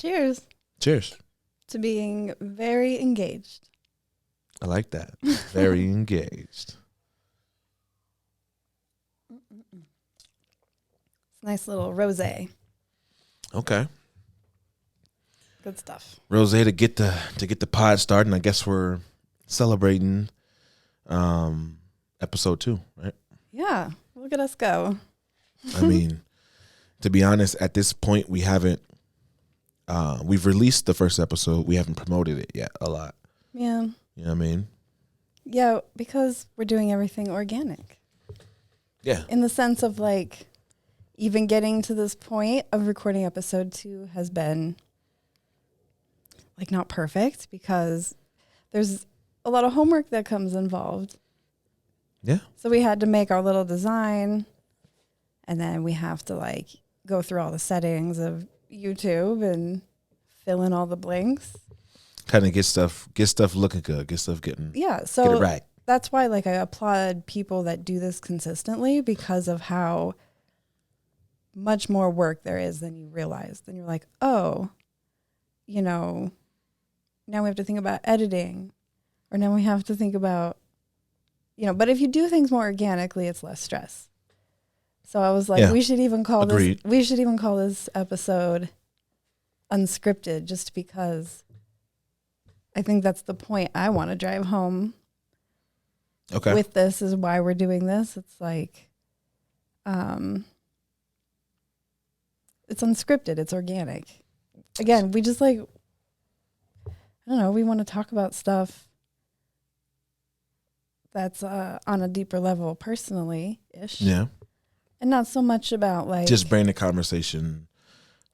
Cheers. Cheers. To being very engaged. I like that. Very engaged. Nice little rosé. Okay. Good stuff. Rosé to get the pod started. And I guess we're celebrating episode 2, right? Yeah. Look at us go. I mean, to be honest, at this point we haven't we've released the first episode. We haven't promoted it yet a lot. Yeah. You know what I mean? Yeah, because we're doing everything organic. Yeah. In the sense of like even getting to this point of recording episode 2 has been like not perfect because there's a lot of homework that comes involved. Yeah. So we had to make our little design and then we have to like go through all the settings of YouTube and fill in all the blanks. Kind of get stuff looking good, get stuff getting So get it right. That's why like I applaud people that do this consistently because of how much more work there is than you realize. Then you're like, oh, you know, now we have to think about editing or now we have to think about, you know, but if you do things more organically, it's less stress. So I was like, we should even call this episode Unscripted just because I think that's the point I want to drive home. Okay. With this is why we're doing this. It's like, it's unscripted. It's organic. Again, we just like, I don't know. We want to talk about stuff that's on a deeper level personally-ish. Yeah. And not so much about like. Just bring the conversation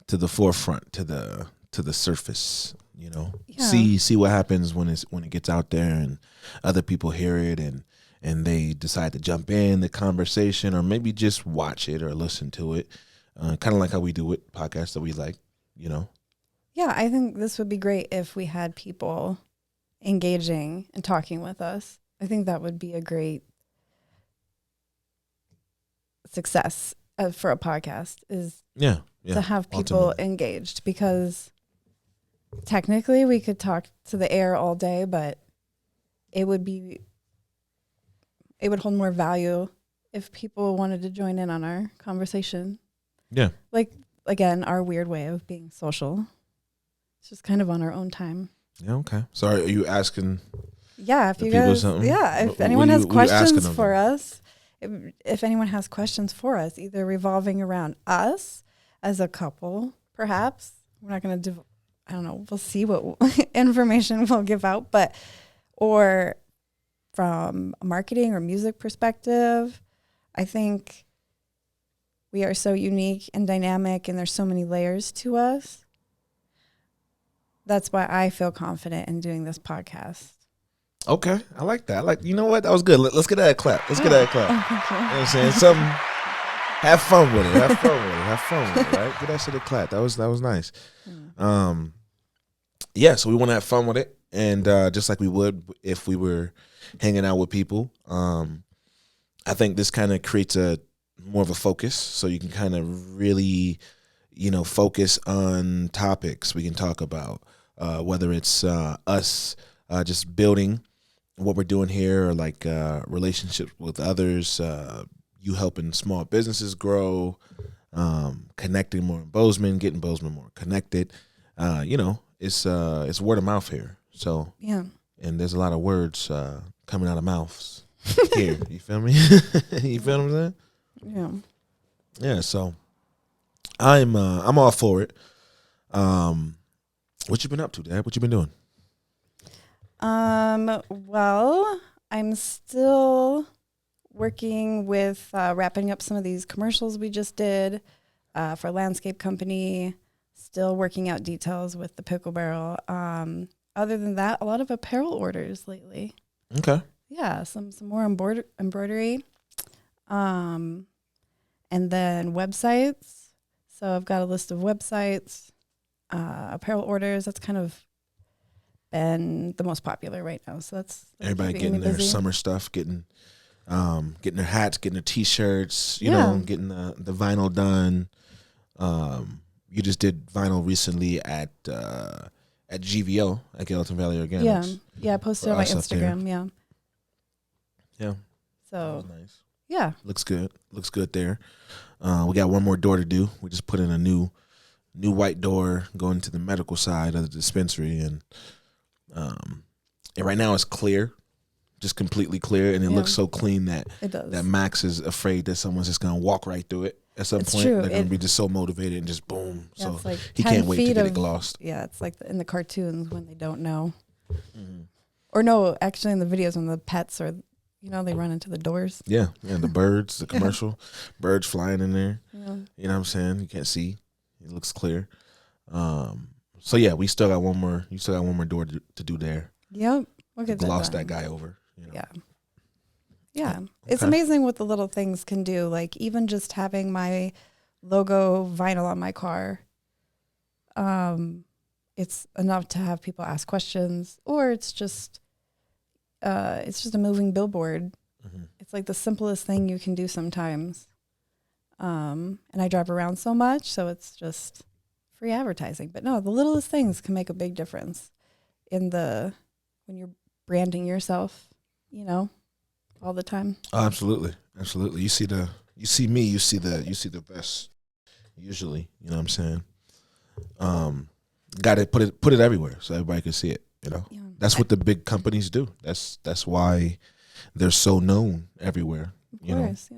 to the forefront, to the surface, you know. Yeah. See what happens when it gets out there and other people hear it and they decide to jump in the conversation or maybe just watch it or listen to it. Kind of like how we do with podcasts that we like, you know. Yeah, I think this would be great if we had people engaging and talking with us. I think that would be a great success for a podcast is to have people engaged because technically we could talk to the air all day, but it would hold more value if people wanted to join in on our conversation. Yeah. Like, again, our weird way of being social. It's just kind of on our own time. Yeah, okay. So are you asking if you guys, if anyone has questions for us, if anyone has questions for us, either revolving around us as a couple, perhaps. We're not going to I don't know. We'll see what information we'll give out, or from a marketing or music perspective, I think we are so unique and dynamic and there's so many layers to us. That's why I feel confident in doing this podcast. Okay. I like that. You know what? That was good. Let's get that clap. Let's get that clap. Oh, thank you. You know what I'm saying? Something. Have fun with it. Have fun with it, right? Get that shit a clap. That was nice. So we want to have fun with it. And just like we would if we were hanging out with people, I think this kind of creates more of a focus. So you can kind of really, focus on topics we can talk about, whether it's us just building what we're doing here or like relationships with others, you helping small businesses grow, connecting more in Bozeman, getting Bozeman more connected. It's word of mouth here. So yeah, and there's a lot of words coming out of mouths here. You feel me? You feel what I'm saying? Yeah. Yeah. So I'm all for it. What you been up to, Dad? What you been doing? Well, I'm still working with wrapping up some of these commercials we just did for a landscape company. Still working out details with the pickle barrel. Other than that, a lot of apparel orders lately. Okay. Yeah, some more embroidery. And then websites. So I've got a list of websites, apparel orders. That's kind of been the most popular right now. So that's everybody getting their summer stuff, getting their hats, getting their T-shirts, getting the vinyl done. you just did vinyl recently at GVO at Gallatin Valley Organics. Yeah. I posted on my Instagram. Yeah. Yeah. So Nice. yeah, Looks good there. We got one more door to do. We just put in a new white door going to the medical side of the dispensary, and right now it's clear, just completely clear, and it looks so clean that it does. That Max is afraid that someone's just gonna walk right through it at some point. True. They're gonna be just so motivated and just boom. Yeah, so like he can't wait to get it glossed. Yeah, it's like in the cartoons when they don't know, or no, actually in the videos when the pets are. They run into the doors. Yeah, the birds, the commercial, birds flying in there. Yeah. You know what I'm saying? You can't see. It looks clear. So yeah, we still got one more. You still got one more door to do there. Yep, we'll get gloss that guy over. Yeah. It's amazing what the little things can do. Like even just having my logo vinyl on my car. It's enough to have people ask questions, or it's just a moving billboard. It's like the simplest thing you can do sometimes. And I drive around so much, so it's just free advertising. But no, the littlest things can make a big difference when you're branding yourself, all the time. Oh, absolutely. You see me, you see the best usually, you know what I'm saying? Got to put it everywhere so everybody can see it, Yeah. That's what the big companies do. That's why they're so known everywhere. Of course,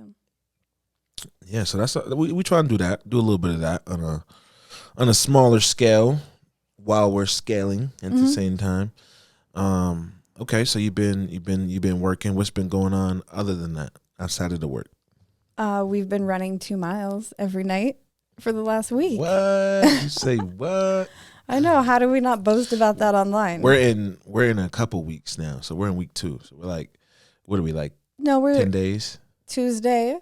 Yeah, so that's we try and do that. Do a little bit of that on a smaller scale while we're scaling at the same time. Okay, so you've been working. What's been going on other than that outside of the work? We've been running 2 miles every night for the last week. What? You say what? I know. How do we not boast about that online? We're in a couple weeks now, so we're in week 2. So we're like, what are we like? No, we're 10 days. Tuesday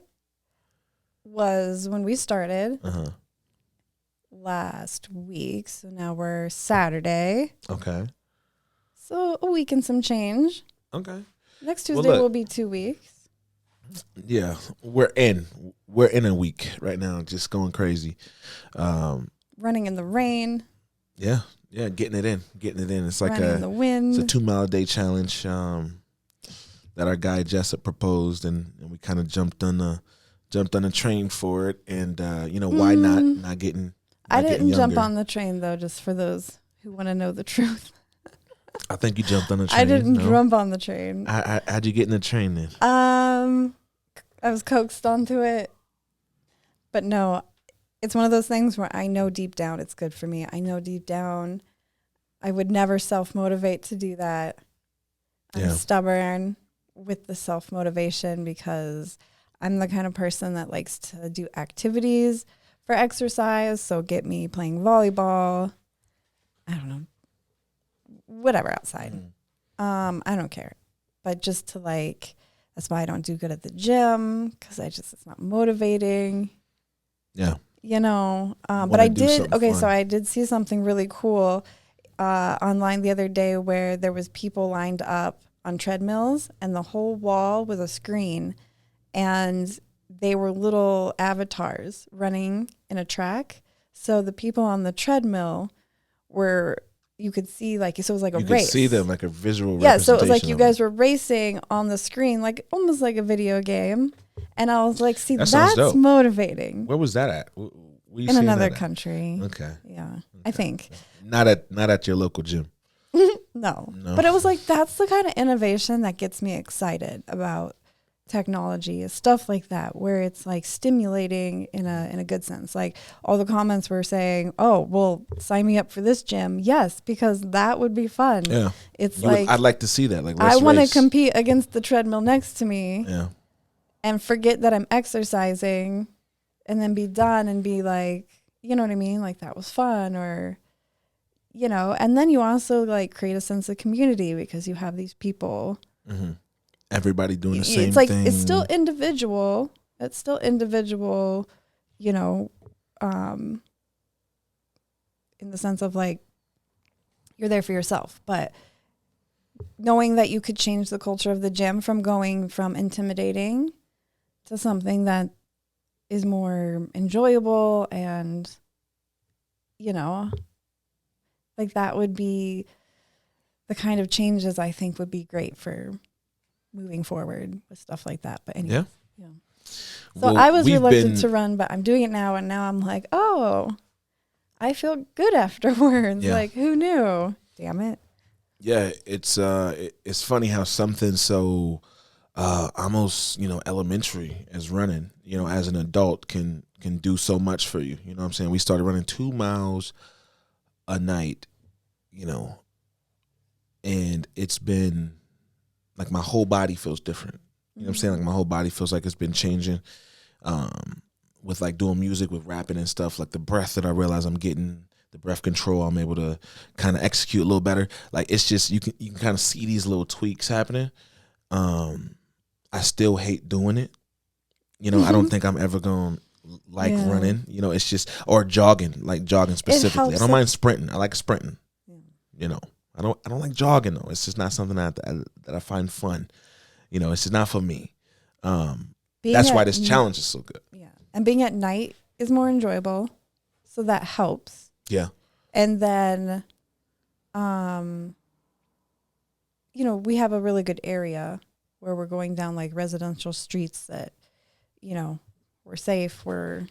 was when we started last week. So now we're Saturday. Okay. So a week and some change. Okay. Next Tuesday will be 2 weeks. Yeah, we're in a week right now, just going crazy. Running in the rain. Yeah, getting it in. It's like running in the wind. It's a 2 mile a day challenge that our guy Jessup proposed, and we kind of jumped on the train for it. And why not getting? I didn't jump on the train though. Just for those who want to know the truth. I think you jumped on the train. I didn't jump on the train. How'd you get in the train then? I was coaxed onto it, but no. It's one of those things where I know deep down it's good for me. I know deep down I would never self-motivate to do that. I'm stubborn with the self-motivation because I'm the kind of person that likes to do activities for exercise. So get me playing volleyball. I don't know. Whatever outside. I don't care. But just to that's why I don't do good at the gym because it's not motivating. Yeah. But I did. Okay, so I did see something really cool online the other day where there was people lined up on treadmills and the whole wall was a screen and they were little avatars running in a track. So the people on the treadmill you could see so it was like a race. You could see them like a visual representation. Yeah, so it was like you guys were racing on the screen, like almost like a video game. And I was like, see, that's motivating. Where was that at? In another country. Okay. Yeah, okay. I think. Not at your local gym. No. But it was like, that's the kind of innovation that gets me excited about technology, is stuff like that, where it's like stimulating in a good sense. Like all the comments were saying, oh, well, sign me up for this gym. Yes, because that would be fun. Yeah. I'd like to see that. Like, I want to compete against the treadmill next to me. Yeah. And forget that I'm exercising and then be done and be like, you know what I mean? Like that was fun and then you also create a sense of community because you have these people. Mm-hmm. Everybody doing the same thing. It's still individual. In the sense of you're there for yourself, but knowing that you could change the culture of the gym from going from intimidating to something that is more enjoyable and you know, like that would be the kind of changes I think would be great for moving forward with stuff like that. But anyway, yeah. So Well, I was reluctant to run, but I'm doing it now. And now I'm like, oh, I feel good afterwards. Yeah. Like, who knew? Damn it. Yeah, it's funny how something so almost, you know, elementary as running, you know, as an adult can do so much for you. You know what I'm saying? We started running 2 miles a night, you know, and it's been like my whole body feels different. You know what I'm saying? Like my whole body feels like it's been changing. With like doing music, with rapping and stuff, like the breath that I realize I'm getting, the breath control, I'm able to kind of execute a little better. Like it's just, you can kind of see these little tweaks happening. I still hate doing it. You know, I don't think I'm ever going to like running, you know, it's just, or jogging specifically. I don't mind sprinting. I like sprinting, you know, I don't like jogging though. It's just not something that I find fun. You know, it's just not for me. That's why this challenge is so good. Yeah. And being at night is more enjoyable. So that helps. Yeah. And then, you know, we have a really good area where we're going down like residential streets that, you know, we're safe. We're,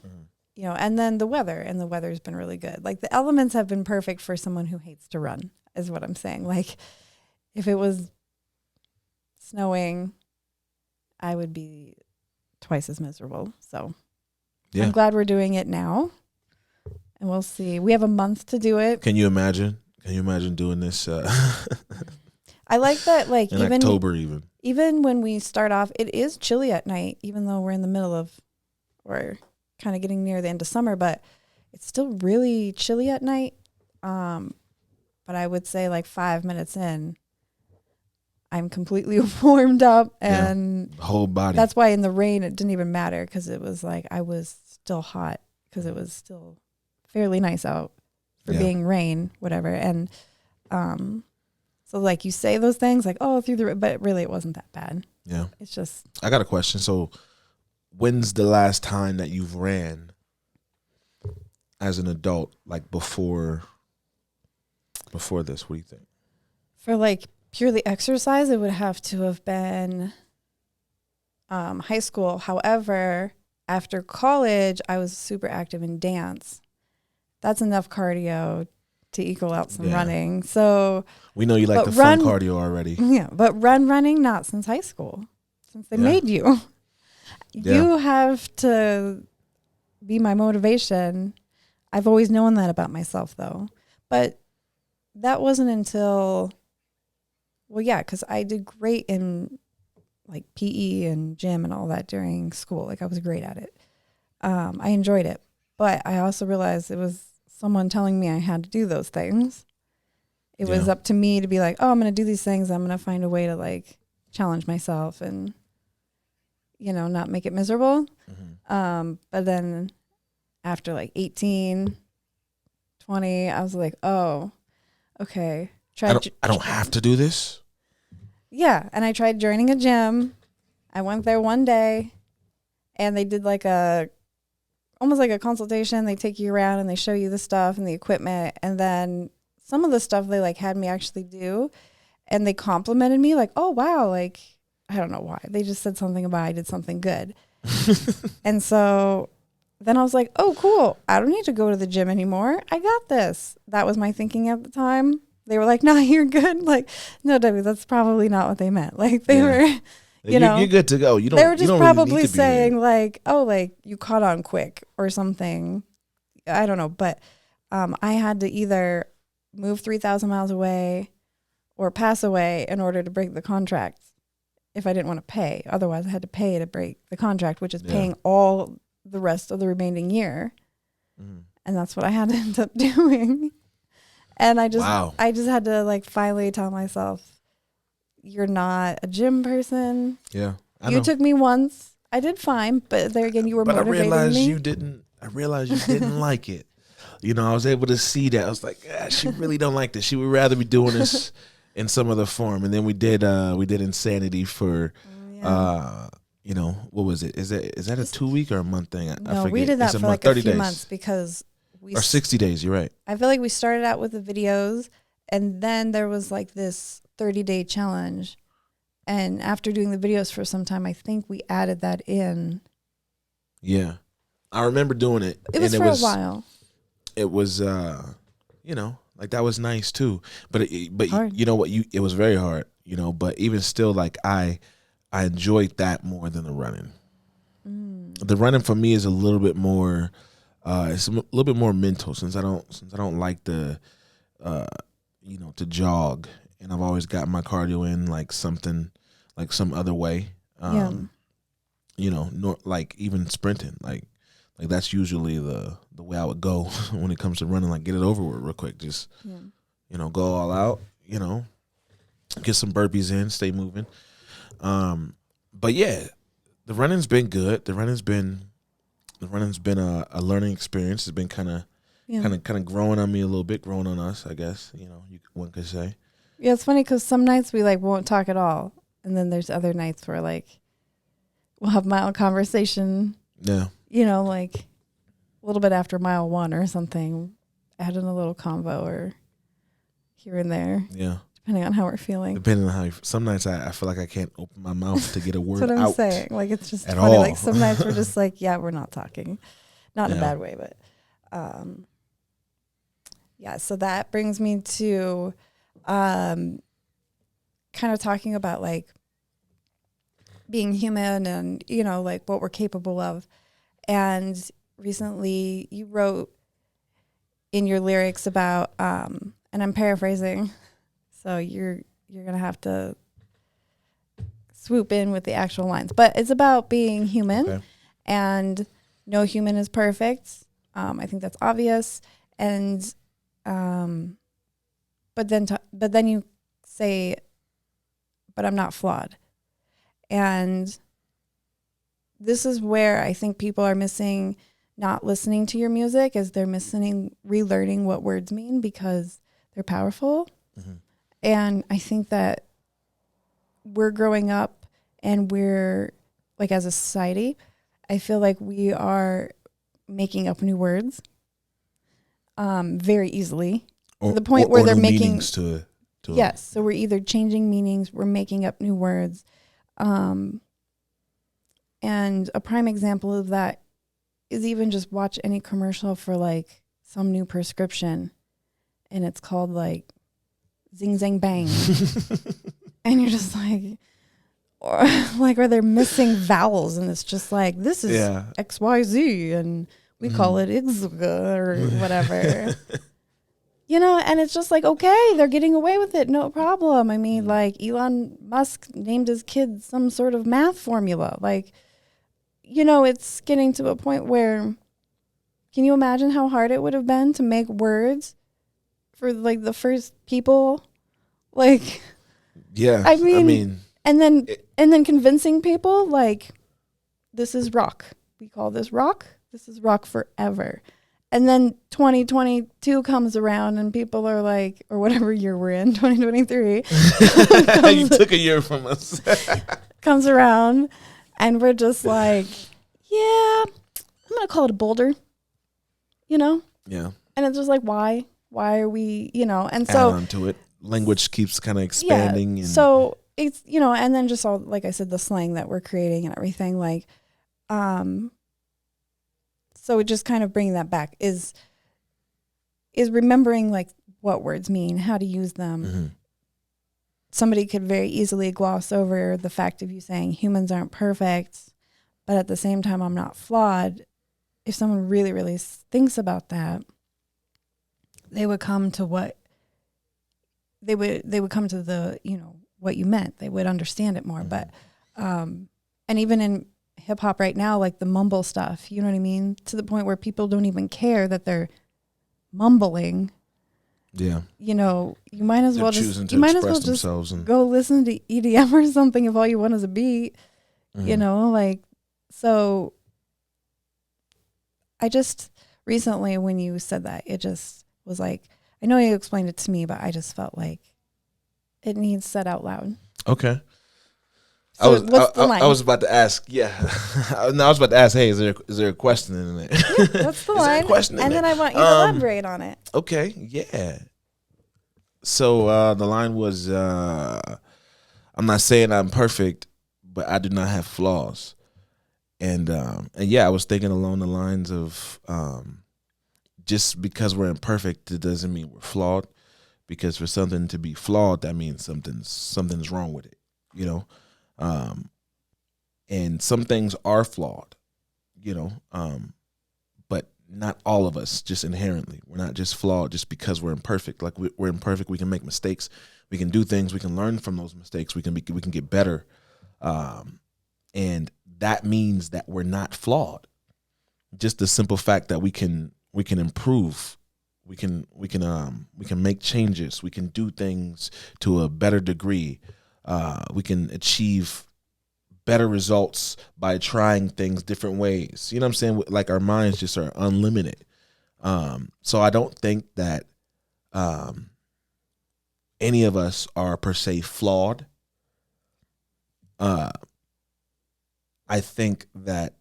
you know, and then the weather's been really good. Like the elements have been perfect for someone who hates to run is what I'm saying. Like if it was snowing, I would be twice as miserable. So yeah. I'm glad we're doing it now, and we'll see. We have a month to do it. Can you imagine doing this? I like that. Like in October, even when we start off, it is chilly at night, even though we're in the middle of, we're kind of getting near the end of summer, but it's still really chilly at night. But I would say like 5 minutes in, I'm completely warmed up and the whole body. That's why in the rain, it didn't even matter because it was like I was still hot because it was still fairly nice out for being rain, whatever. And so like you say those things like, oh, but really it wasn't that bad. Yeah. It's just. I got a question. So when's the last time that you've ran as an adult, like before this? What do you think? For like purely exercise, it would have to have been high school. However, after college, I was super active in dance. That's enough cardio to equal out some running. So we know you like the fun cardio already. Yeah, but running not since high school, since they made you. You have to be my motivation. I've always known that about myself, though. But that wasn't until. Well, yeah, because I did great in like PE and gym and all that during school. Like I was great at it. I enjoyed it. But I also realized it was someone telling me I had to do those things. It was up to me to be like, oh, I'm going to do these things. I'm going to find a way to like challenge myself and, you know, not make it miserable. Mm-hmm. But then after like 18, 20, I was like, oh, okay. I don't have to do this. Yeah, and I tried joining a gym. I went there one day, and they did like almost like a consultation. They take you around and they show you the stuff and the equipment, and then some of the stuff they like had me actually do, and they complimented me like, "Oh wow!" Like I don't know why. They just said something about I did something good, and so then I was like, "Oh cool! I don't need to go to the gym anymore. I got this." That was my thinking at the time. They were like, "No, you're good." Like, no, Debbie, that's probably not what they meant. Like, they were, you're good to go. You don't. They were just probably really saying like, "Oh, like you caught on quick" or something. I don't know, but I had to either move 3,000 miles away or pass away in order to break the contract. If I didn't want to pay, otherwise I had to pay to break the contract, which is paying all the rest of the remaining year, and that's what I had to end up doing. And I just had to like finally tell myself, you're not a gym person. Yeah. You took me once. I did fine, but there again, you were motivating me. I realized you didn't like it. You know, I was able to see that. I was like, she really don't like this. She would rather be doing this in some other form. And then we did Insanity for, you know, what was it? Is that a 2 week or a month thing? I No, forget. we did that for like a few months because or 60 days. You're right. I feel like we started out with the videos, and then there was like this 30-day challenge. And after doing the videos for some time, I think we added that in. Yeah. I remember doing it. It was for a while. It was, you know, like that was nice too. But hard. you know what? It was very hard, you know, but even still, like I enjoyed that more than the running. The running for me is a little bit more, it's a little bit more mental since I don't like the, you know, to jog, and I've always got my cardio in like something, like some other way. You know, like even sprinting, like that's usually the way I would go when it comes to running. Like get it over with real quick, just you know, go all out. You know, get some burpees in, stay moving. But yeah, the running's been good. The running's been a learning experience. It's been kind of growing on me a little bit, growing on us, I guess. You know, one could say. Yeah, it's funny because some nights we like won't talk at all, and then there's other nights where like we'll have mild conversation. Yeah. You know, like a little bit after mile 1 or something, add in a little convo or here and there. Yeah. Depending on how we're feeling. Depending on how some nights I feel like I can't open my mouth to get a word out. That's what I'm saying. Like it's just funny. All. Like some nights we're just like, yeah, we're not talking. Not in a bad way, but yeah, so that brings me to kind of talking about like being human and, you know, like what we're capable of. And recently you wrote in your lyrics about, and I'm paraphrasing, so you're going to have to swoop in with the actual lines, but it's about being human and no human is perfect. I think that's obvious. And, but then you say, but I'm not flawed. And this is where I think people are missing not listening to your music, is they're missing relearning what words mean because they're powerful. Mm-hmm. And I think that we're growing up and we're like, as a society, I feel like we are making up new words very easily to the point where they're making meanings to yes. So we're either changing meanings, we're making up new words. And a prime example of that is even just watch any commercial for like some new prescription and it's called like Zing Zang Bang. And you're just like, or they're missing vowels and it's just like, this is XYZ and we call it Ixga or whatever. You know, and it's just like, okay, they're getting away with it. No problem. I mean, like Elon Musk named his kid some sort of math formula. Like, you know, it's getting to a point where, can you imagine how hard it would have been to make words for like the first people? Like, yeah, I mean, and then convincing people like, this is rock. We call this rock. This is rock forever. And then 2022 comes around and people are like, or whatever year we're in, 2023. You took a year from us. Comes around and we're just like, yeah, I'm going to call it a boulder, you know? Yeah. And it's just like, why? Why are we, you know? And add so. on to it. Language keeps kind of expanding. Yeah, so it's, you know, and then just all, like I said, the slang that we're creating and everything, like, so just kind of bringing that back is remembering like what words mean, how to use them. Mm-hmm. Somebody could very easily gloss over the fact of you saying humans aren't perfect, but at the same time, I'm not flawed. If someone really, really thinks about that, they would come to what they would come to the, you know, what you meant. They would understand it more. Mm-hmm. But, and even in hip hop right now, like the mumble stuff, you know what I mean? To the point where people don't even care that they're mumbling. Yeah. You know, you might as well just go listen to EDM or something if all you want is a beat, you know, like, so I just recently, when you said that, it just was like, I know you explained it to me, but I just felt like it needs said out loud. Okay. So what's the line? I was about to ask. Yeah, no, I was about to ask. Hey, is there a question in it? Yeah, what's the line? And then I want you to elaborate on it. Okay, yeah. So the line was, "I'm not saying I'm perfect, but I do not have flaws." And yeah, I was thinking along the lines of just because we're imperfect, it doesn't mean we're flawed. Because for something to be flawed, that means something's wrong with it, you know. And some things are flawed, you know, but not all of us just inherently. We're not just flawed just because we're imperfect. Like we're imperfect, we can make mistakes, we can do things, we can learn from those mistakes, we can get better, and that means that we're not flawed. Just the simple fact that we can improve. We can make changes. We can do things to a better degree. We can achieve better results by trying things different ways. You know what I'm saying? Like our minds just are unlimited. So I don't think that any of us are per se flawed. I think that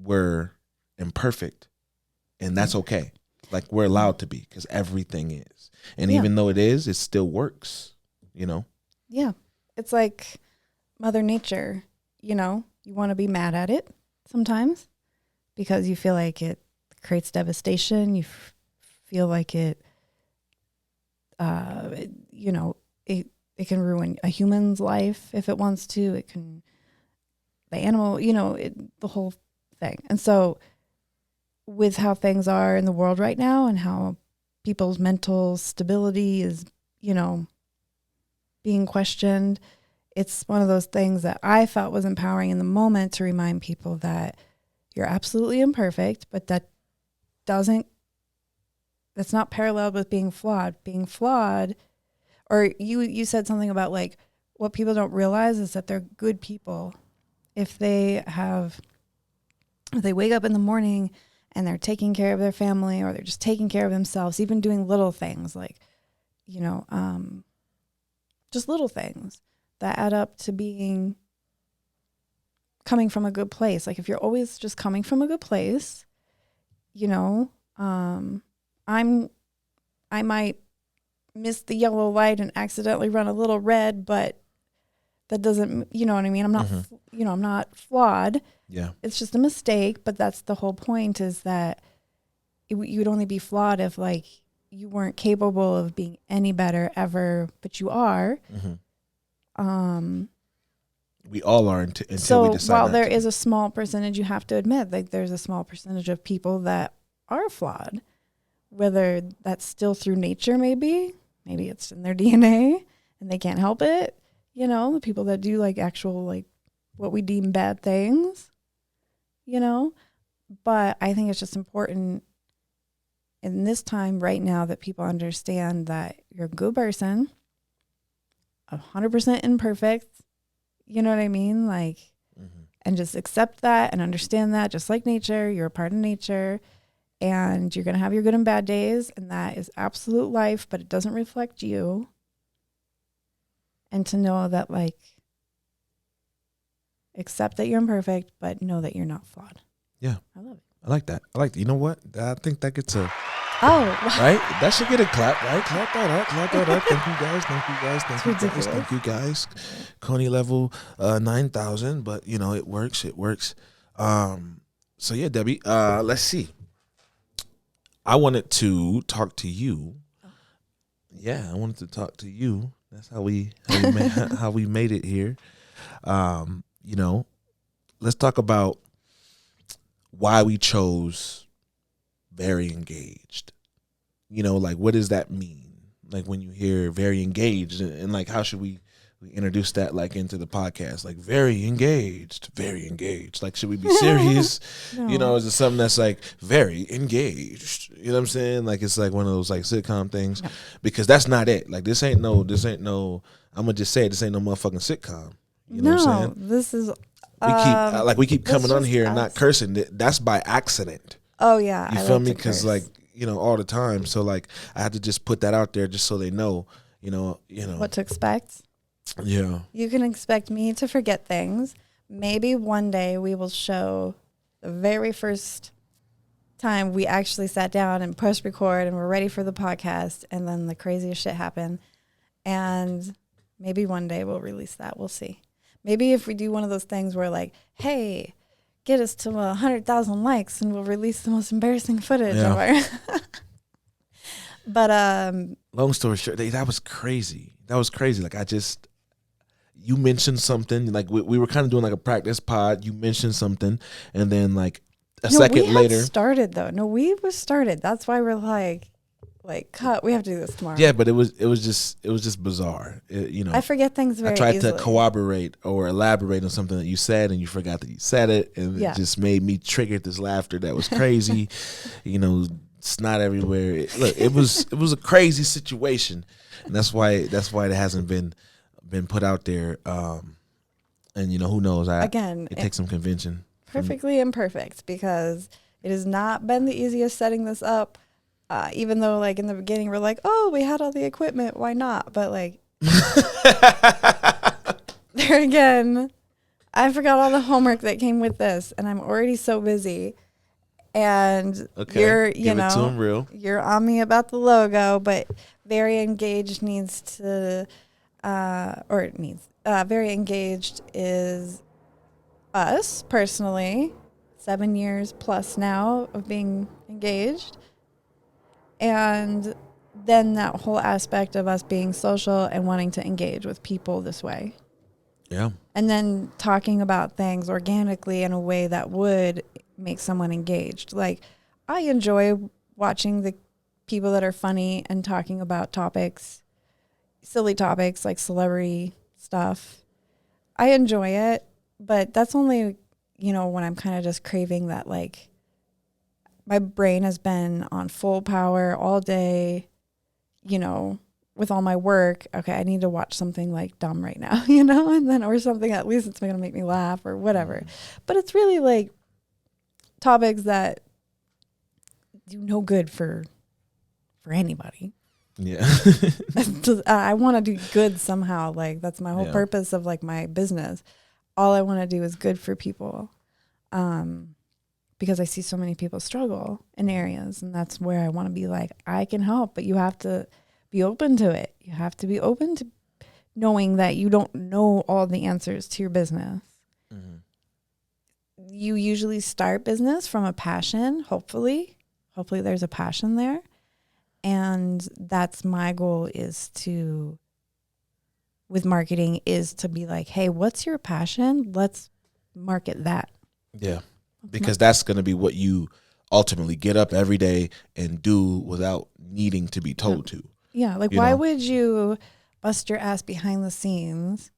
we're imperfect, and that's okay. Like we're allowed to be, because everything is. And even though it is, it still works, you know? Yeah. It's like Mother Nature, you know, you want to be mad at it sometimes because you feel like it creates devastation. You feel like it you know, it can ruin a human's life if it wants to. It can, the animal, you know, the whole thing. And so with how things are in the world right now and how people's mental stability is, you know, being questioned, it's one of those things that I felt was empowering in the moment to remind people that you're absolutely imperfect, but that's not paralleled with being flawed. Being flawed, or you said something about like what people don't realize is that they're good people. If they wake up in the morning and they're taking care of their family, or they're just taking care of themselves, even doing little things like, you know, just little things that add up to being coming from a good place. Like if you're always just coming from a good place, you know, I might miss the yellow light and accidentally run a little red, but that doesn't, you know what I mean? I'm not, you know, I'm not flawed. Yeah. It's just a mistake, but that's the whole point, is that you'd only be flawed if like you weren't capable of being any better ever, but you are. We all are until so we decide. While there is a small percentage, you have to admit, like there's a small percentage of people that are flawed, whether that's still through nature, maybe it's in their DNA and they can't help it. You know, the people that do like actual, like what we deem bad things, you know, but I think it's just important in this time right now that people understand that you're a good person, 100% imperfect. You know what I mean? Like, and just accept that and understand that, just like nature, you're a part of nature, and you're going to have your good and bad days, and that is absolute life, but it doesn't reflect you. And to know that, like, accept that you're imperfect, but know that you're not flawed. Yeah. I love it. I like that. You know what? I think that gets a... Oh. Right? That should get a clap, right? Clap that up. Thank you guys. Coney level 9,000, but, you know, it works. So, yeah, Debbie, let's see. I wanted to talk to you. Yeah, I wanted to talk to you. That's how we made it here. You know, let's talk about why we chose very engaged. You know, like, what does that mean? Like, when you hear very engaged, and like, how should we introduce that, like, into the podcast? Like, very engaged. Like, should we be serious? No. You know, is it something that's like very engaged? You know what I'm saying? Like, it's like one of those like sitcom things, because that's not it. Like, this ain't no, I'm gonna just say it, this ain't no motherfucking sitcom. You know what I'm saying? This is, we keep coming on here and not cursing. That's by accident. Oh yeah. You feel me? Because like, you know, all the time. So like, I had to just put that out there just so they know, you know, what to expect. Yeah. You can expect me to forget things. Maybe one day we will show the very first time we actually sat down and pressed record and we're ready for the podcast, and then the craziest shit happened. And maybe one day we'll release that. We'll see. Maybe if we do one of those things where like, hey, get us to 100,000 likes and we'll release the most embarrassing footage of our But long story short, that was crazy. Like you mentioned something, like we were kind of doing like a practice pod. You mentioned something, and then like a second later, started though. No, we were started. That's why we're like, cut. We have to do this tomorrow. Yeah, but it was just bizarre. I forget things very easily. I tried easily to corroborate or elaborate on something that you said, and you forgot that you said it, and it just made me trigger this laughter that was crazy. Snot everywhere. It was a crazy situation, and that's why it hasn't been put out there. And who knows? It takes some convention. Perfectly imperfect, because it has not been the easiest setting this up. Even though like in the beginning we're like, oh, we had all the equipment, why not? But like there again, I forgot all the homework that came with this, and I'm already so busy. And you're, you're on me about the logo, but Very Engaged Very Engaged is us personally, 7 years plus now of being engaged. And then that whole aspect of us being social and wanting to engage with people this way. Yeah. And then talking about things organically in a way that would make someone engaged. Like, I enjoy watching the people that are funny and talking about silly topics like celebrity stuff. I enjoy it, but that's only, when I'm kind of just craving that, like, my brain has been on full power all day, with all my work. Okay, I need to watch something like dumb right now, and then, or something at least it's going to make me laugh or whatever. But it's really like topics that do no good for anybody. Yeah. I want to do good somehow. Like, that's my whole purpose of like my business. All I want to do is good for people. Because I see so many people struggle in areas, and that's where I want to be like, I can help, but you have to be open to it. You have to be open to knowing that you don't know all the answers to your business. Mm-hmm. You usually start business from a passion, hopefully there's a passion there. And that's my goal with marketing is to be like, hey, what's your passion? Let's market that. Yeah. Because that's going to be what you ultimately get up every day and do without needing to be told to. Yeah. Like, why would you bust your ass behind the scenes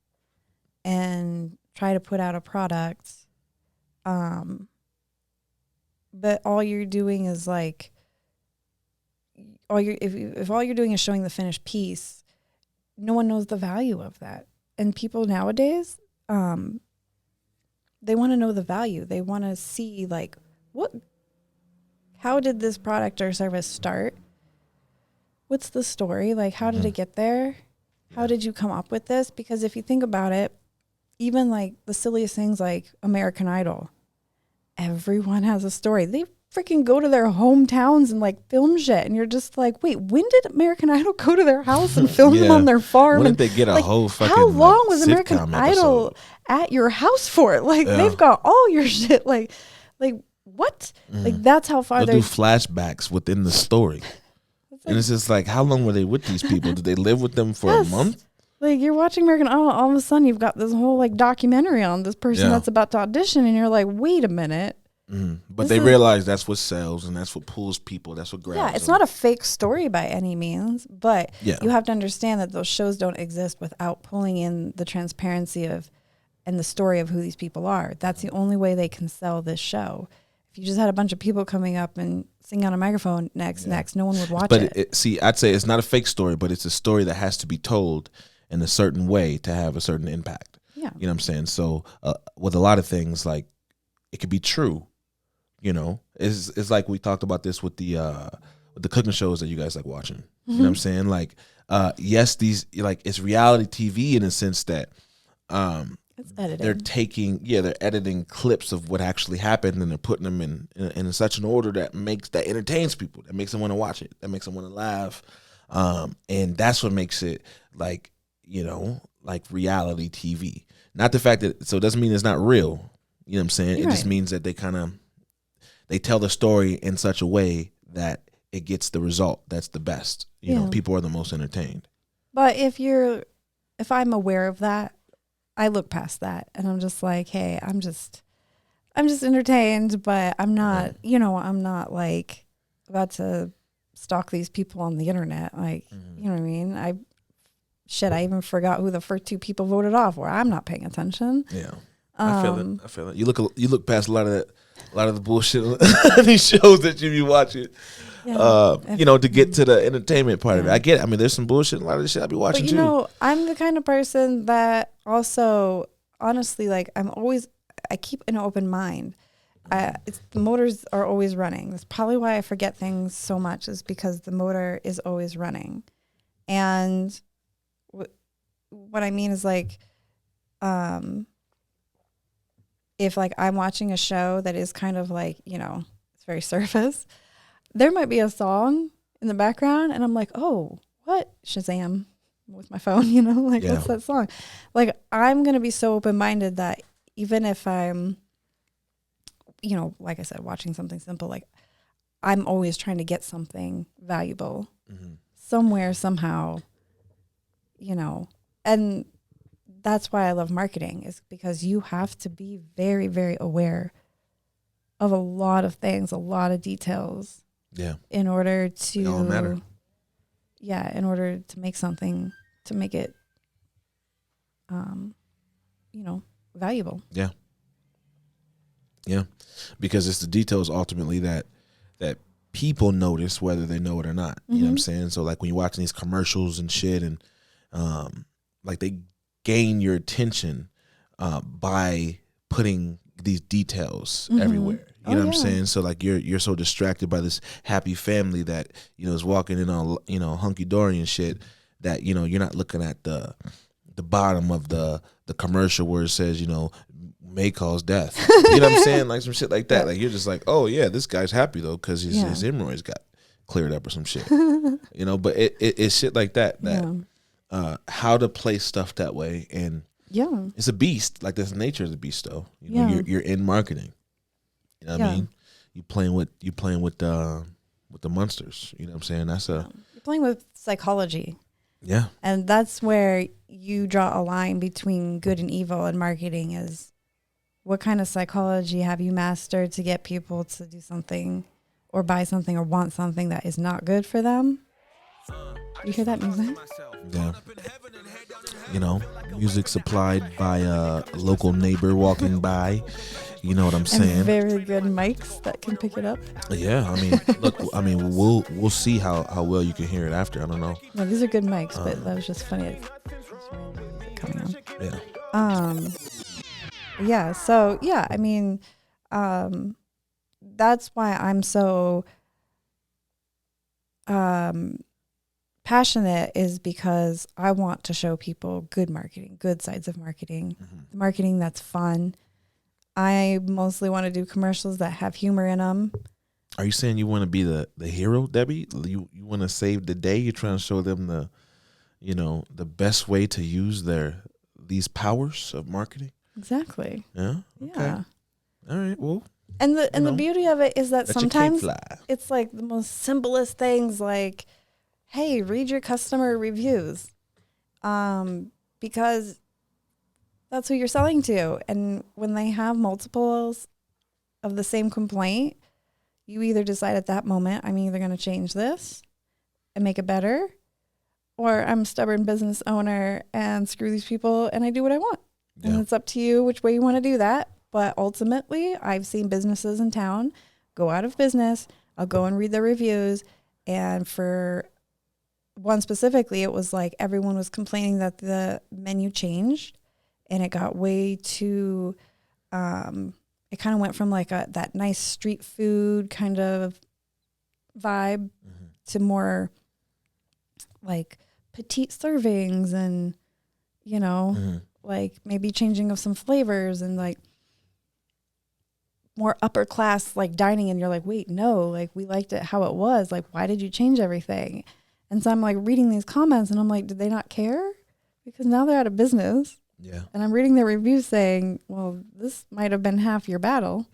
and try to put out a product, but all you're doing is like, if all you're doing is showing the finished piece, no one knows the value of that. And people nowadays, they want to know the value. They want to see like, how did this product or service start? What's the story? Like, how did it get there? How did you come up with this? Because if you think about it, even like the silliest things like American Idol, everyone has a story. They freaking go to their hometowns and like film shit, and you're just like, wait, when did American Idol go to their house and film them on their farm? When did they get a whole fucking how long was sitcom American Idol at your house for? Like, they've got all your shit. Like what? Like, that's how far they'll do flashbacks within the story. And it's just like, how long were they with these people? Did they live with them for a month? Like, you're watching American Idol, all of a sudden you've got this whole like documentary on this person that's about to audition, and you're like, wait a minute. But they realize that's what sells, and that's what pulls people. That's what grabs them. Yeah, it's not a fake story by any means, but you have to understand that those shows don't exist without pulling in the transparency and the story of who these people are. That's the only way they can sell this show. If you just had a bunch of people coming up and singing on a microphone next, no one would watch it. But see, I'd say it's not a fake story, but it's a story that has to be told in a certain way to have a certain impact. Yeah. You know what I'm saying? So with a lot of things, like, it could be true. It's like we talked about this with the cooking shows that you guys like watching. You know what I'm saying? Like, yes, these like it's reality TV in a sense that It's editing. they're editing clips of what actually happened, and they're putting them in such an order that entertains people, that makes them want to watch it, that makes them want to laugh, and that's what makes it like like reality TV. Not the fact that, so it doesn't mean it's not real. You know what I'm saying? It just means that they tell the story in such a way that it gets the result that's the best. You know, people are the most entertained. But if I'm aware of that, I look past that and I'm just like, hey, I'm just entertained, but I'm not, I'm not like about to stalk these people on the internet. Like, you know what I mean? I even forgot who the first 2 people voted off were. I'm not paying attention. Yeah. I feel it. You look past a lot of the bullshit on these shows that you be watching. Yeah. To get to the entertainment part of it. I get it. I mean, there's some bullshit in a lot of the shit I be watching too. But I'm the kind of person that also, honestly, like I keep an open mind. The motors are always running. That's probably why I forget things so much, is because the motor is always running. And what I mean is like, if like I'm watching a show that is kind of like, it's very surface, there might be a song in the background and I'm like, oh, what? Shazam with my phone, what's that song? Like, I'm going to be so open-minded that even if I'm, like I said, watching something simple, like I'm always trying to get something valuable somewhere, somehow, and that's why I love marketing, is because you have to be very, very aware of a lot of things, a lot of details. Yeah. In order to, they all matter. Yeah, in order to make something, to make it, valuable. Yeah. Yeah, because it's the details ultimately that people notice, whether they know it or not. You know what I'm saying? So like when you're watching these commercials and shit, and like they gain your attention by putting these details everywhere. You know what I'm saying? So like you're so distracted by this happy family that is walking in on hunky dory and shit, that you're not looking at the bottom of the commercial where it says may cause death. You know what I'm saying? Like some shit like that. Like you're just like, oh yeah, this guy's happy though because his hemorrhoids got cleared up or some shit. But it's shit like that. How to play stuff that way, and it's a beast. Like that's the nature of the beast, though. You're in marketing. You know what I mean? You playing with the monsters. You know what I'm saying? You're playing with psychology. Yeah. And that's where you draw a line between good and evil in marketing, is what kind of psychology have you mastered to get people to do something or buy something or want something that is not good for them? You hear that music? Yeah. Music supplied by a local neighbor walking by. You know what I'm saying? And very good mics that can pick it up. Yeah, I mean, look, we'll see how well you can hear it after. I don't know. No, these are good mics, but that was just funny. It's random music coming on. Yeah. Yeah. So yeah, I mean, that's why I'm so passionate, is because I want to show people good marketing, good sides of marketing, marketing that's fun. I mostly want to do commercials that have humor in them. Are you saying you want to be the hero, Debbie? You want to save the day? You're trying to show them the best way to use these powers of marketing? Exactly. Yeah. Okay. Yeah. All right. Well. And the beauty of it is that sometimes fly. It's like the most simplest things, like, hey, read your customer reviews, because that's who you're selling to. And when they have multiples of the same complaint, you either decide at that moment, I'm either going to change this and make it better, or I'm a stubborn business owner and screw these people and I do what I want. Yeah. And it's up to you which way you want to do that. But ultimately, I've seen businesses in town go out of business. I'll go and read the reviews. And for one specifically, it was like everyone was complaining that the menu changed. And it got way too, it kind of went from like that nice street food kind of vibe to more like petite servings and, you know, like maybe changing of some flavors and like more upper class like dining. And you're like, wait, no, like we liked it how it was. Like, why did you change everything? And so I'm like reading these comments and I'm like, did they not care? Because now they're out of business. Yeah. And I'm reading their reviews saying, well, this might have been half your battle.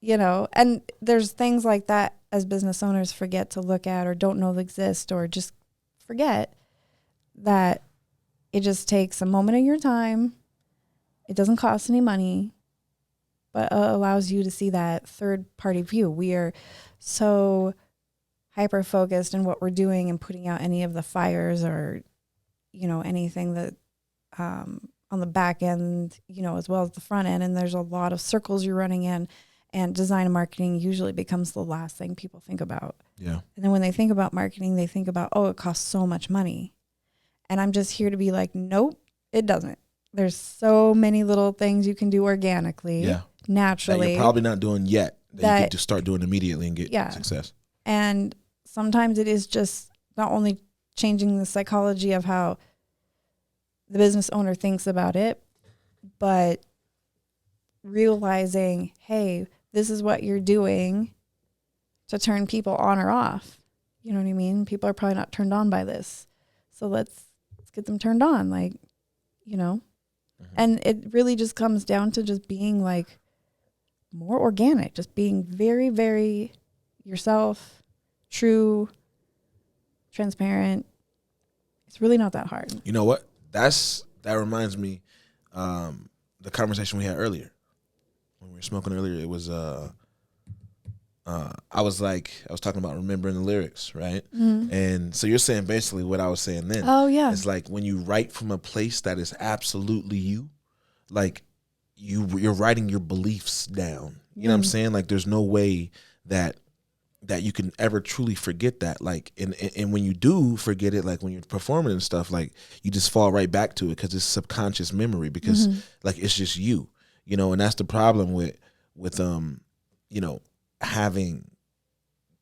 You know, and there's things like that as business owners forget to look at or don't know exist or just forget that it just takes a moment of your time. It doesn't cost any money, but allows you to see that third party view. We are so hyper focused in what we're doing and putting out any of the fires or, you know, anything that on the back end, you know, as well as the front end. And there's a lot of circles you're running in. And design and marketing usually becomes the last thing people think about. Yeah. And then when they think about marketing, they think about, oh, it costs so much money. And I'm just here to be like, nope, it doesn't. There's so many little things you can do organically, naturally. That you're probably not doing yet. That you could just start doing immediately and get success. And sometimes it is just not only changing the psychology of how the business owner thinks about it, but realizing, hey, this is what you're doing to turn people on or off. You know what I mean? People are probably not turned on by this. So let's get them turned on, like, you know. And it really just comes down to just being like more organic, just being very, very yourself, true, transparent. It's really not that hard. You know what? That reminds me the conversation we had earlier. When we were smoking earlier, it was I was talking about remembering the lyrics, right? And so you're saying basically what I was saying then. Oh yeah. It's like when you write from a place that is absolutely you, like you're writing your beliefs down. You know what I'm saying? Like there's no way that you can ever truly forget that. Like and when you do forget it, like when you're performing and stuff, like you just fall right back to it because it's subconscious memory because like it's just you. You know, and that's the problem with you know, having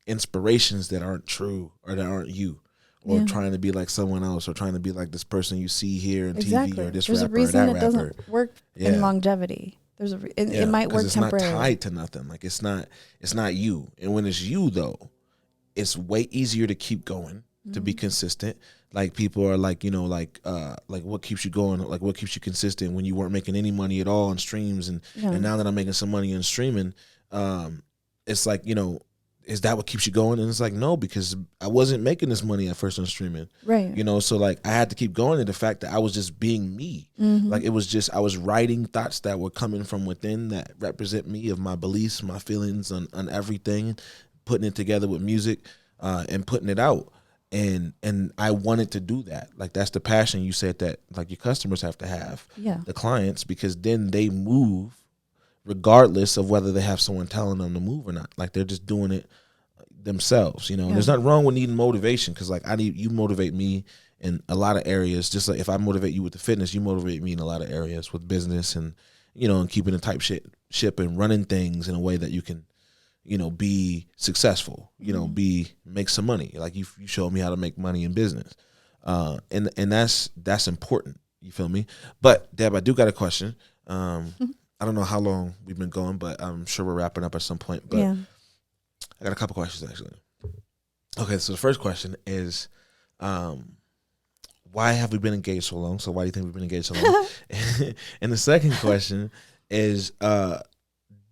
inspirations that aren't true or that aren't you, or trying to be like someone else, or trying to be like this person you see here in TV or this There's rapper a reason or that it rapper. Doesn't work in longevity. There's it might work temporarily. It's not tied to nothing. Like it's not you. And when it's you though, it's way easier to keep going, to be consistent. Like people are like, you know, like what keeps you going? Like what keeps you consistent when you weren't making any money at all on streams and now that I'm making some money in streaming, it's like, you know, is that what keeps you going? And it's like, no, because I wasn't making this money at first on streaming. Right. You know, so like I had to keep going to the fact that I was just being me. Like it was just, I was writing thoughts that were coming from within that represent me, of my beliefs, my feelings on everything, putting it together with music and putting it out. And I wanted to do that. Like that's the passion you said that like your customers have to have, the clients, because then they move regardless of whether they have someone telling them to move or not. Like they're just doing it themselves, you know. And there's nothing wrong with needing motivation, because like you motivate me in a lot of areas. Just like if I motivate you with the fitness, you motivate me in a lot of areas with business and, you know, and keeping a tight ship and running things in a way that you can, you know, be successful, you know, make some money. Like you showed me how to make money in business. And that's important. You feel me? But Deb, I do got a question. I don't know how long we've been going, but I'm sure we're wrapping up at some point. But I got a couple questions actually. Okay, so the first question is, why have we been engaged so long? So why do you think we've been engaged so long? And the second question is,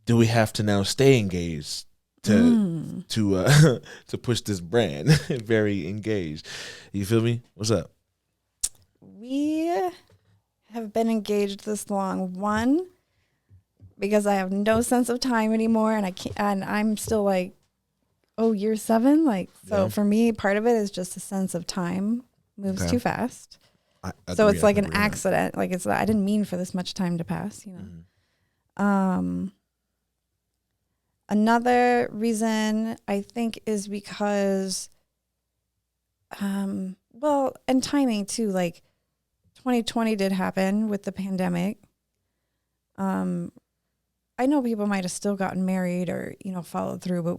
do we have to now stay engaged to push this brand? Very engaged. You feel me? What's up? We have been engaged this long. One, because I have no sense of time anymore, and I'm still like, year 7. Like, so for me, part of it is just a sense of time moves too fast. So it's like an accident. Like I didn't mean for this much time to pass, you know. Another reason I think is because, and timing too, like 2020 did happen with the pandemic. I know people might have still gotten married or, you know, followed through, but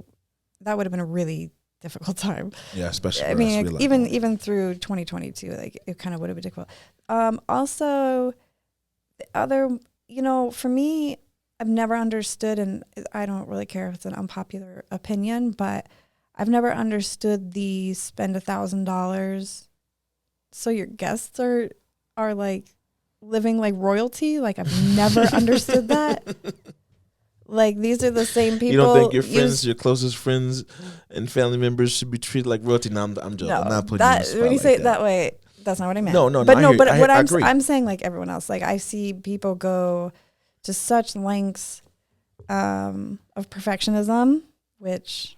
that would have been a really difficult time. Yeah, especially I for mean, us. even through 2022, like it kind of would have been difficult. Also, the other, for me, I've never understood, and I don't really care if it's an unpopular opinion, but I've never understood the spend $1,000 so your guests are like living like royalty. Like I've never understood that. Like these are the same people. You don't think your friends, your closest friends and family members should be treated like royalty? No, I'm joking. No, I'm not putting you in the spot when you like say it that. that way, that's not what I meant. No. But I agree. I'm saying like everyone else. Like I see people go to such lengths of perfectionism, which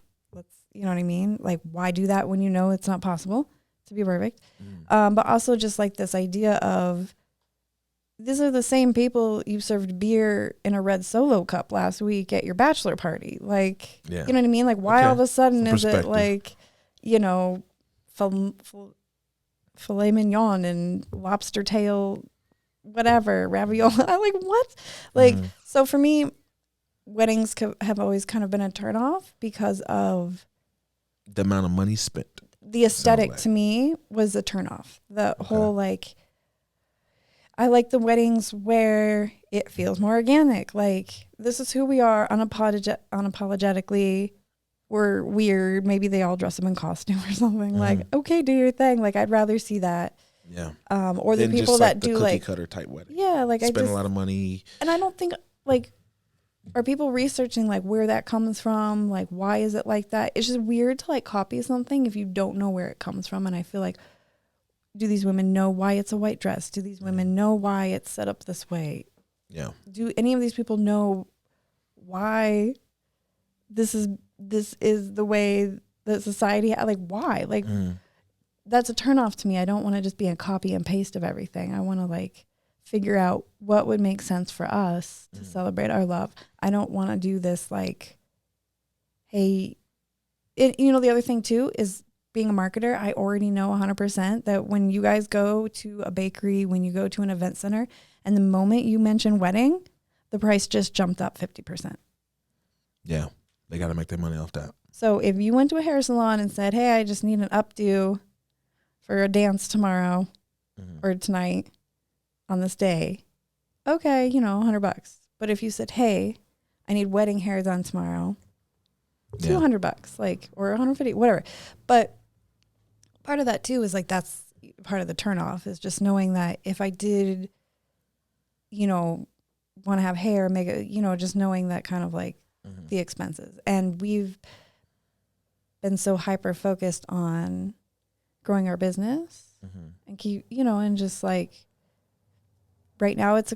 you know what I mean? Like why do that when you know it's not possible to be perfect? But also just like this idea of these are the same people you served beer in a red Solo cup last week at your bachelor party. Like, you know what I mean? Like why all of a sudden is it like, filet mignon and lobster tail, whatever, ravioli. I'm like, what? Like, so for me, weddings have always kind of been a turnoff because of the amount of money spent. The aesthetic to me was a turnoff. The whole like, I like the weddings where it feels more organic. Like this is who we are unapologetically. We're weird. Maybe they all dress up in costume or something. Like, okay, do your thing. Like I'd rather see that. Yeah. Or the people that do cookie like cutter type wedding. Yeah, like spend a lot of money. And I don't think like, are people researching like where that comes from? Like why is it like that? It's just weird to like copy something if you don't know where it comes from. And I feel like, do these women know why it's a white dress? Do these women know why it's set up this way? Yeah. Do any of these people know why this is the way that society like why? Like that's a turnoff to me. I don't want to just be a copy and paste of everything. I want to like figure out what would make sense for us to celebrate our love. I don't want to do this like, hey, the other thing too is being a marketer, I already know 100% that when you guys go to a bakery, when you go to an event center, and the moment you mention wedding, the price just jumped up 50%. Yeah, they got to make their money off that. So if you went to a hair salon and said, hey, I just need an updo for a dance tomorrow or tonight on this day, okay, $100. But if you said, hey, I need wedding hair done tomorrow, $200, like, or 150, whatever. But part of that too is like, that's part of the turnoff is just knowing that if I did, want to have hair, make it, just knowing that kind of like the expenses. And we've been so hyper focused on growing our business and keep, and just like right now it's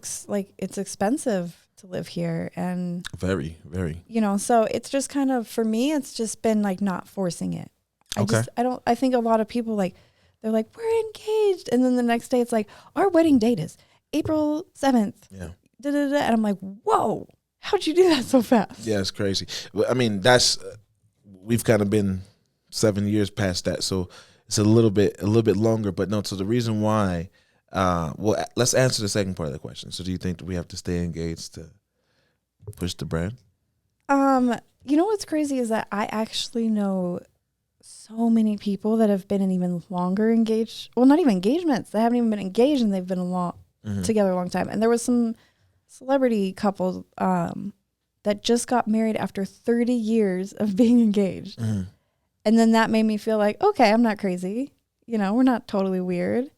it's expensive to live here and very, very, so it's just kind of, for me, it's just been like not forcing it. I think a lot of people like, they're like, we're engaged. And then the next day it's like, our wedding date is April 7th. Yeah. And I'm like, whoa, how'd you do that so fast? Yeah, it's crazy. I mean, that's, we've kind of been 7 years past that. So it's a little bit longer, but no. So the reason why, let's answer the second part of the question. So do you think that we have to stay engaged to push the brand? What's crazy is that I actually know so many people that have been in even longer engaged. Well, not even engagements. They haven't even been engaged and they've been together a long time. And there was some celebrity couple that just got married after 30 years of being engaged. And then that made me feel like, okay, I'm not crazy. We're not totally weird.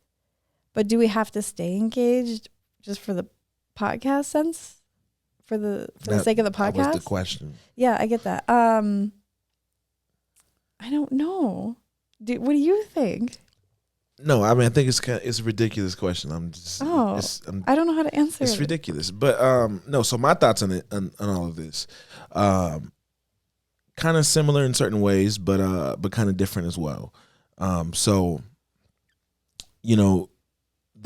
But do we have to stay engaged just for the podcast sense? For the sake of the podcast? That was the question. Yeah, I get that. I don't know. What do you think? No, I mean, I think it's a ridiculous question. I don't know how to answer it. It's ridiculous. But no, so my thoughts on it, on all of this, kind of similar in certain ways, but kind of different as well. So, the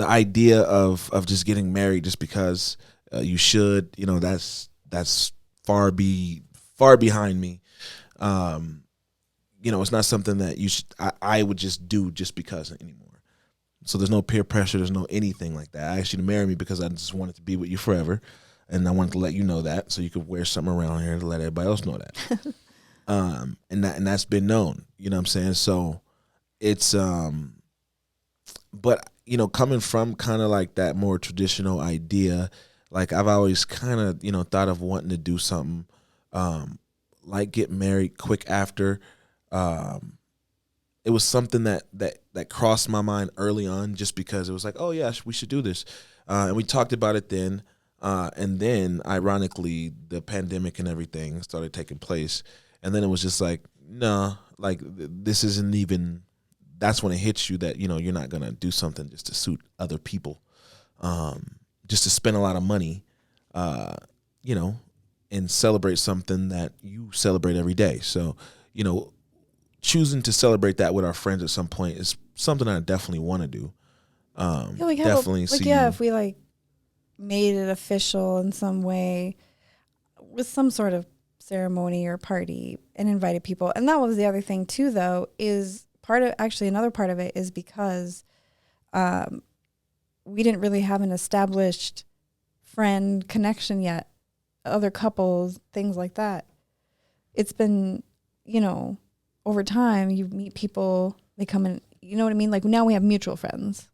idea of just getting married just because you should, that's far behind me. It's not something that you should, I would just do just because anymore. So there's no peer pressure. There's no anything like that. I asked you to marry me because I just wanted to be with you forever. And I wanted to let you know that so you could wear something around here to let everybody else know that. And that's been known. You know what I'm saying? So it's but coming from kind of like that more traditional idea, like I've always kind of thought of wanting to do something like get married quick after. It was something that crossed my mind early on, just because it was like, oh yeah, we should do this, and we talked about it then. And then, ironically, the pandemic and everything started taking place, and then it was just like, no, like this isn't even. That's when it hits you that you're not gonna do something just to suit other people, just to spend a lot of money, you know, and celebrate something that you celebrate every day. So, choosing to celebrate that with our friends at some point is something I definitely want to do. Definitely see. Yeah, if we like made it official in some way with some sort of ceremony or party and invited people. And that was the other thing too, though, is another part of it is because we didn't really have an established friend connection yet, other couples, things like that. It's been, over time you meet people, they come in, you know what I mean? Like now we have mutual friends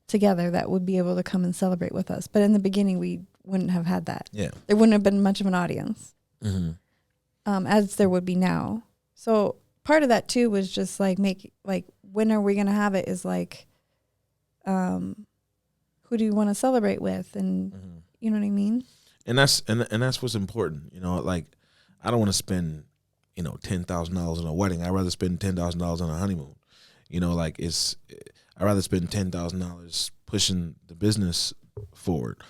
together that would be able to come and celebrate with us. But in the beginning, we wouldn't have had that. Yeah. There wouldn't have been much of an audience, mm-hmm. as there would be now. So part of that too was just like when are we going to have it is like, who do you want to celebrate with? And you know what I mean? And that's what's important. Like I don't want to spend, $10,000 on a wedding. I'd rather spend $10,000 on a honeymoon. I'd rather spend $10,000 pushing the business forward,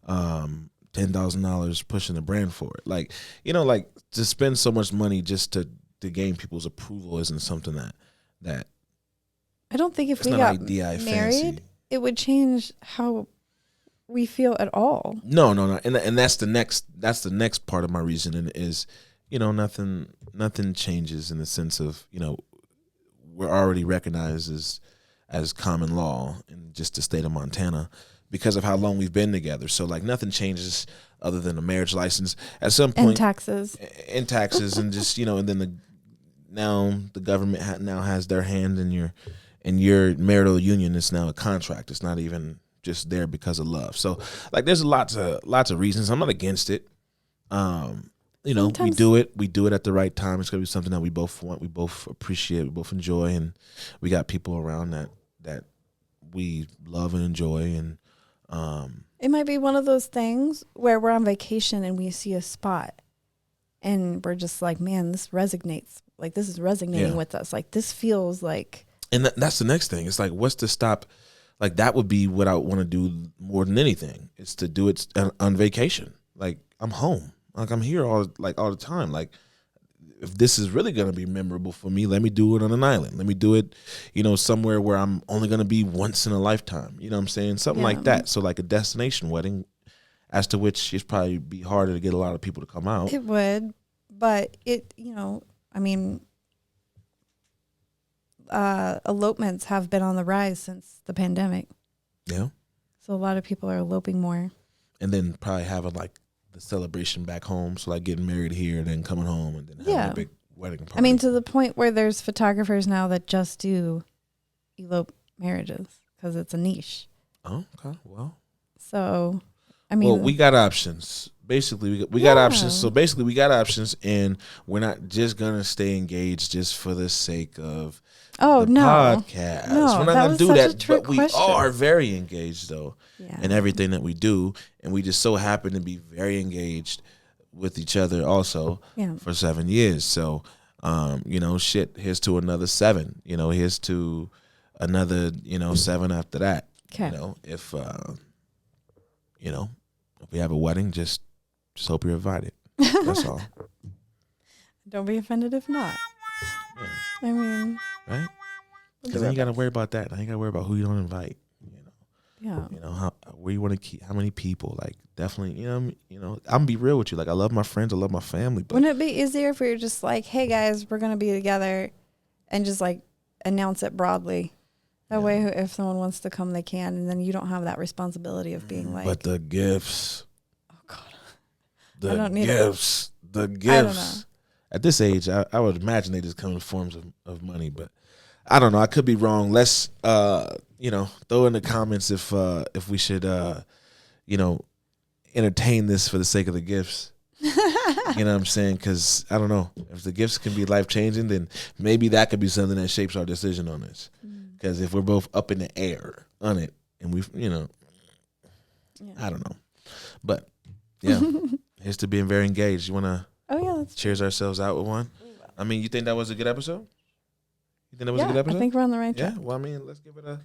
$10,000 pushing the brand forward. Like to spend so much money just to gain people's approval isn't something that I don't think if we got married, it would change how we feel at all. No. And that's the next part of my reasoning is, nothing changes in the sense of, we're already recognized as common law in just the state of Montana because of how long we've been together. So like nothing changes other than a marriage license at some point. And taxes and just, and then now the government now has their hand in your marital union. It's now a contract. It's not even just there because of love. So like there's lots of reasons. I'm not against it. We do it at the right time. It's gonna be something that we both want, we both appreciate, we both enjoy, and we got people around that we love and enjoy. And it might be one of those things where we're on vacation and we see a spot and we're just like, man, this resonates. Like this is resonating with us. Like this feels like. And that's the next thing. It's like, what's to stop? Like that would be what I want to do more than anything. Is to do it on vacation. Like I'm home. Like I'm here all the time. Like if this is really gonna be memorable for me, let me do it on an island. Let me do it, somewhere where I'm only gonna be once in a lifetime. You know what I'm saying? Something like that. So like a destination wedding, as to which it's probably be harder to get a lot of people to come out. It would, but elopements have been on the rise since the pandemic. Yeah. So a lot of people are eloping more. And then probably having like the celebration back home. So like getting married here and then coming home and then having a big wedding party. To the point where there's photographers now that just do elope marriages because it's a niche. Oh, okay. Well. So, we got options. Basically, we got options. So basically, we got options, and we're not just gonna stay engaged just for the sake of podcast. No, we're not gonna do that. But we question. are very engaged though in everything that we do, and we just so happen to be very engaged with each other also for 7 years. So, here's to another 7. Here's to another 7 after that. Okay. If we have a wedding, just hope you're invited. That's all. Don't be offended if not. Yeah. Right? Because then you got to worry about that. Now you got to worry about who you don't invite. Yeah. Where you want to keep, how many people. Like, definitely, I'm going to be real with you. Like, I love my friends. I love my family. But wouldn't it be easier if we were just like, hey, guys, we're going to be together and just, like, announce it broadly? That way, if someone wants to come, they can. And then you don't have that responsibility of being like. But the gifts. Oh, God. The gifts. I don't know. at this age, I would imagine they just come in forms of money, but I don't know. I could be wrong. Let's throw in the comments if we should entertain this for the sake of the gifts. You know what I'm saying? Because I don't know, if the gifts can be life changing, then maybe that could be something that shapes our decision on this. Because if we're both up in the air on it, and I don't know, but yeah, here's to being very engaged. You want to? Oh yeah, let's cheers ourselves out with one. I mean, you think that was a good episode? You think that was a good episode? I think we're on the right track. Yeah. Well, I mean, let's give it a.